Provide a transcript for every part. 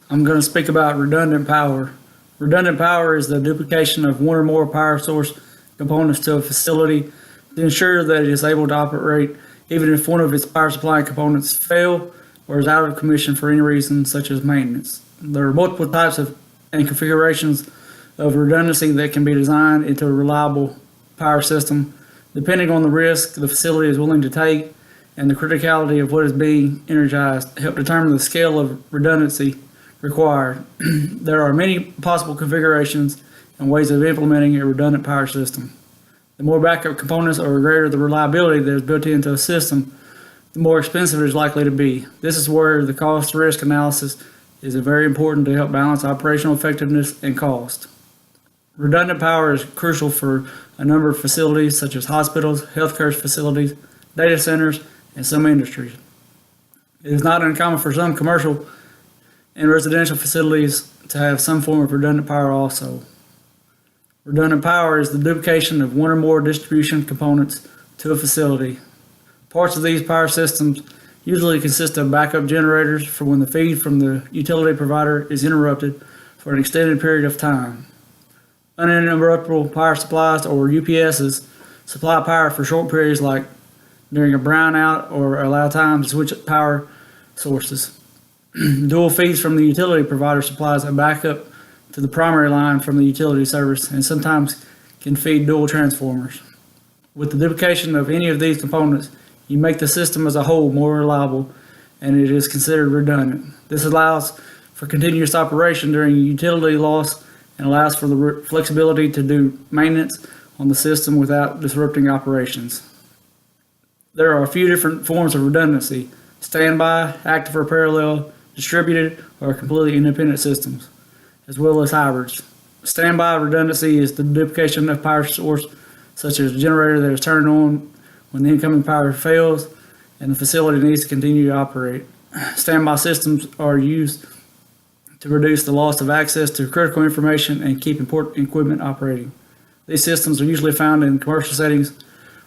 I'm going to speak about redundant power. Redundant power is the duplication of one or more power source components to a facility to ensure that it is able to operate even if one of its power supply components fail or is out of commission for any reason such as maintenance. There are multiple types of and configurations of redundancy that can be designed into a reliable power system depending on the risk the facility is willing to take and the criticality of what is being energized to help determine the scale of redundancy required. There are many possible configurations and ways of implementing a redundant power system. The more backup components or greater the reliability that is built into a system, the more expensive it is likely to be. This is where the cost-risk analysis is very important to help balance operational effectiveness and cost. Redundant power is crucial for a number of facilities such as hospitals, healthcare facilities, data centers, and some industries. It is not uncommon for some commercial and residential facilities to have some form of redundant power also. Redundant power is the duplication of one or more distribution components to a facility. Parts of these power systems usually consist of backup generators for when the feed from the utility provider is interrupted for an extended period of time. Uninterruptible power supplies, or UPSs, supply power for short periods like during a brownout or allow time to switch power sources. Dual feeds from the utility provider supplies a backup to the primary line from the utility service and sometimes can feed dual transformers. With the duplication of any of these components, you make the system as a whole more reliable and it is considered redundant. This allows for continuous operation during utility loss and allows for the flexibility to do maintenance on the system without disrupting operations. There are a few different forms of redundancy: standby, active or parallel, distributed, or completely independent systems, as well as hybrids. Standby redundancy is the duplication of power source, such as a generator that is turned on when the incoming power fails and the facility needs to continue to operate. Standby systems are used to reduce the loss of access to critical information and keep important equipment operating. These systems are usually found in commercial settings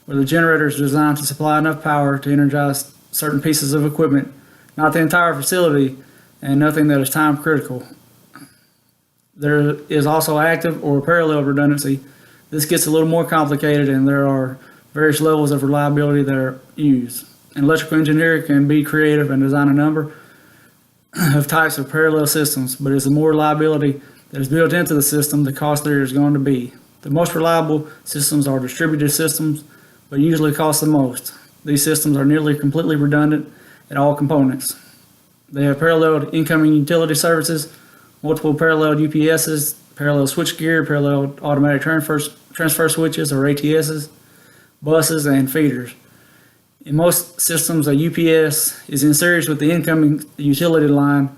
where the generator is designed to supply enough power to energize certain pieces of equipment, not the entire facility, and nothing that is time critical. There is also active or parallel redundancy. This gets a little more complicated and there are various levels of reliability that are used. An electrical engineer can be creative and design a number of types of parallel systems, but as the more reliability that is built into the system, the costlier it's going to be. The most reliable systems are distributed systems, but usually cost the most. These systems are nearly completely redundant at all components. They have paralleled incoming utility services, multiple paralleled UPSs, parallel switchgear, parallel automatic transfer switches or ATSs, buses, and feeders. In most systems, a UPS is in series with the incoming utility line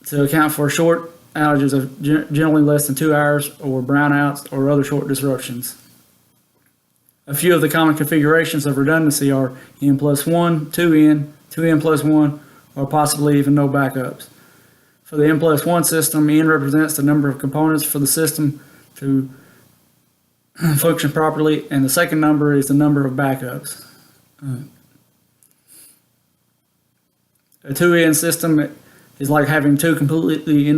to account for short outages of generally less than 2 hours or brownouts or other short disruptions. A few of the common configurations of redundancy are N+1, 2N, 2N+1, or possibly even no backups. For the N+1 system, N represents the number of components for the system to function properly, and the second number is the number of backups. A 2N system is like having two completely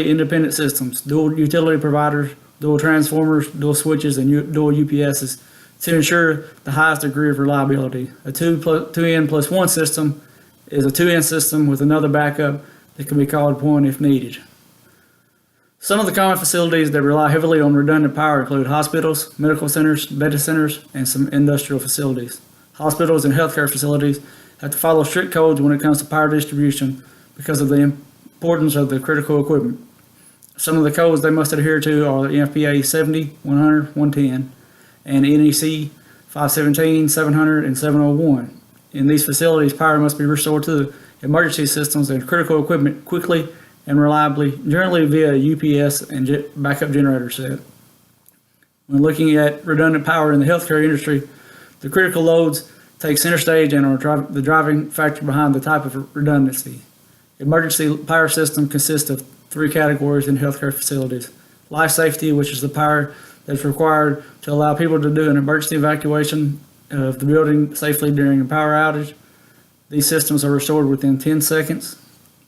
independent systems: dual utility providers, dual transformers, dual switches, and dual UPSs to ensure the highest degree of reliability. A 2N+1 system is a 2N system with another backup that can be called upon if needed. Some of the common facilities that rely heavily on redundant power include hospitals, medical centers, data centers, and some industrial facilities. Hospitals and healthcare facilities have to follow strict codes when it comes to power distribution because of the importance of the critical equipment. Some of the codes they must adhere to are the NFPA 70, 100, 110, and NEC 517, 700, and 701. In these facilities, power must be restored to emergency systems and critical equipment quickly and reliably, generally via UPS and backup generator set. When looking at redundant power in the healthcare industry, the critical loads take center stage and are the driving factor behind the type of redundancy. Emergency power system consists of three categories in healthcare facilities: life safety, which is the power that's required to allow people to do an emergency evacuation of the building safely during a power outage. These systems are restored within 10 seconds.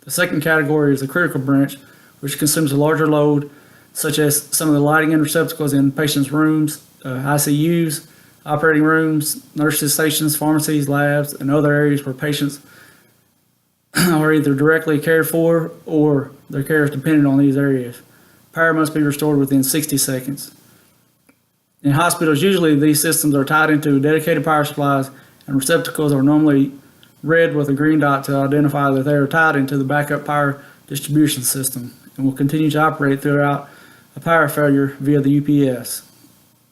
The second category is the critical branch, which consumes a larger load, such as some of the lighting and receptacles in patients' rooms, ICUs, operating rooms, nurses' stations, pharmacies, labs, and other areas where patients are either directly cared for or their care is dependent on these areas. Power must be restored within 60 seconds. In hospitals, usually these systems are tied into dedicated power supplies, and receptacles are normally red with a green dot to identify that they are tied into the backup power distribution system and will continue to operate throughout a power failure via the UPS.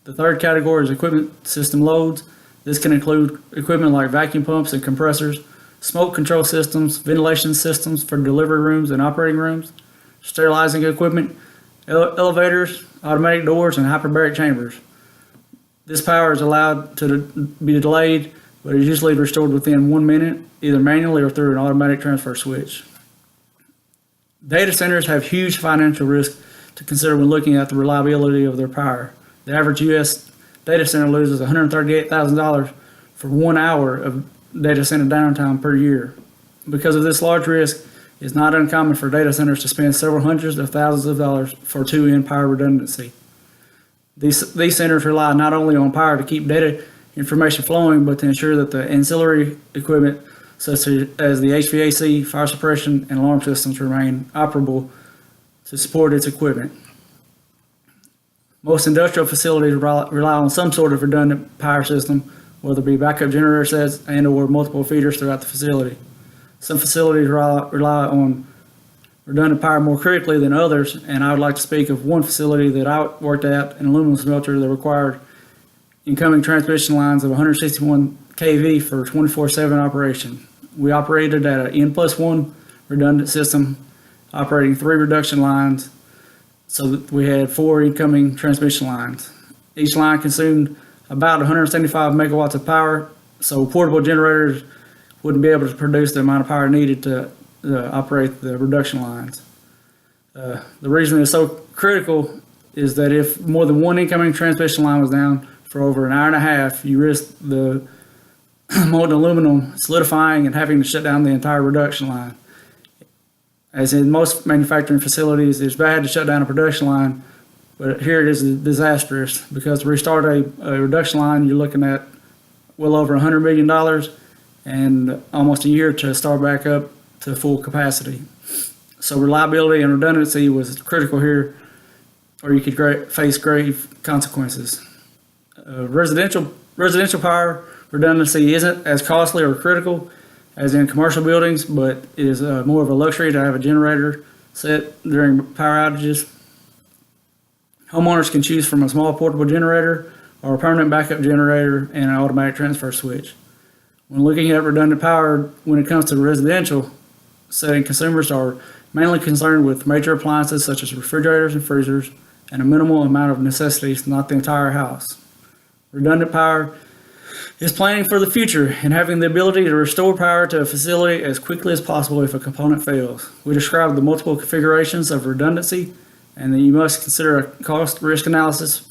The third category is equipment system loads. This can include equipment like vacuum pumps and compressors, smoke control systems, ventilation systems for delivery rooms and operating rooms, sterilizing equipment, elevators, automatic doors, and hyperbaric chambers. This power is allowed to be delayed, but is usually restored within 1 minute, either manually or through an automatic transfer switch. Data centers have huge financial risk to consider when looking at the reliability of their power. The average U.S. data center loses $138,000 for 1 hour of data center downtime per year. Because of this large risk, it's not uncommon for data centers to spend several hundreds of thousands of dollars for 2N power redundancy. These centers rely not only on power to keep data information flowing, but to ensure that the ancillary equipment, such as the HVAC, fire suppression, and alarm systems, remain operable to support its equipment. Most industrial facilities rely on some sort of redundant power system, whether it be backup generator sets and or multiple feeders throughout the facility. Some facilities rely on redundant power more critically than others, and I would like to speak of one facility that I worked at, an aluminum smelter that required incoming transmission lines of 161 kV for 24/7 operation. We operated at an N+1 redundant system, operating 3 reduction lines, so that we had 4 incoming transmission lines. Each line consumed about 175 megawatts of power, so portable generators wouldn't be able to produce the amount of power needed to operate the reduction lines. The reason it's so critical is that if more than one incoming transmission line was down for over an hour and a half, you risk the molten aluminum solidifying and having to shut down the entire reduction line. As in most manufacturing facilities, it's bad to shut down a production line, but here it is disastrous, because to restart a reduction line, you're looking at well over $100 million and almost a year to start back up to full capacity. So reliability and redundancy was critical here, or you could face grave consequences. Residential power redundancy isn't as costly or critical as in commercial buildings, but it is more of a luxury to have a generator set during power outages. Homeowners can choose from a small portable generator or a permanent backup generator and an automatic transfer switch. When looking at redundant power, when it comes to residential setting, consumers are mainly concerned with major appliances such as refrigerators and freezers and a minimal amount of necessities, not the entire house. Redundant power is planning for the future and having the ability to restore power to a facility as quickly as possible if a component fails. We described the multiple configurations of redundancy, and then you must consider a cost-risk analysis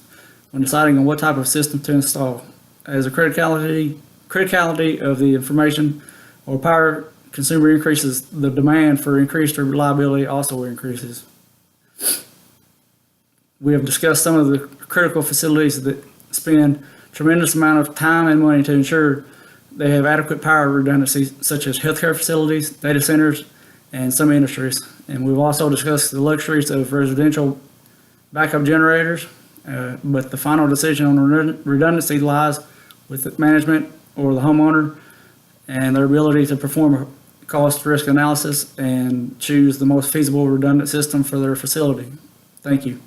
when deciding on what type of system to install. As the criticality of the information or power consumer increases, the demand for increased reliability also increases. We have discussed some of the critical facilities that spend tremendous amount of time and money to ensure they have adequate power redundancy, such as healthcare facilities, data centers, and some industries. And we've also discussed the luxuries of residential backup generators, but the final decision on redundancy lies with the management or the homeowner and their ability to perform a cost-risk analysis and choose the most feasible redundant system for their facility. Thank you.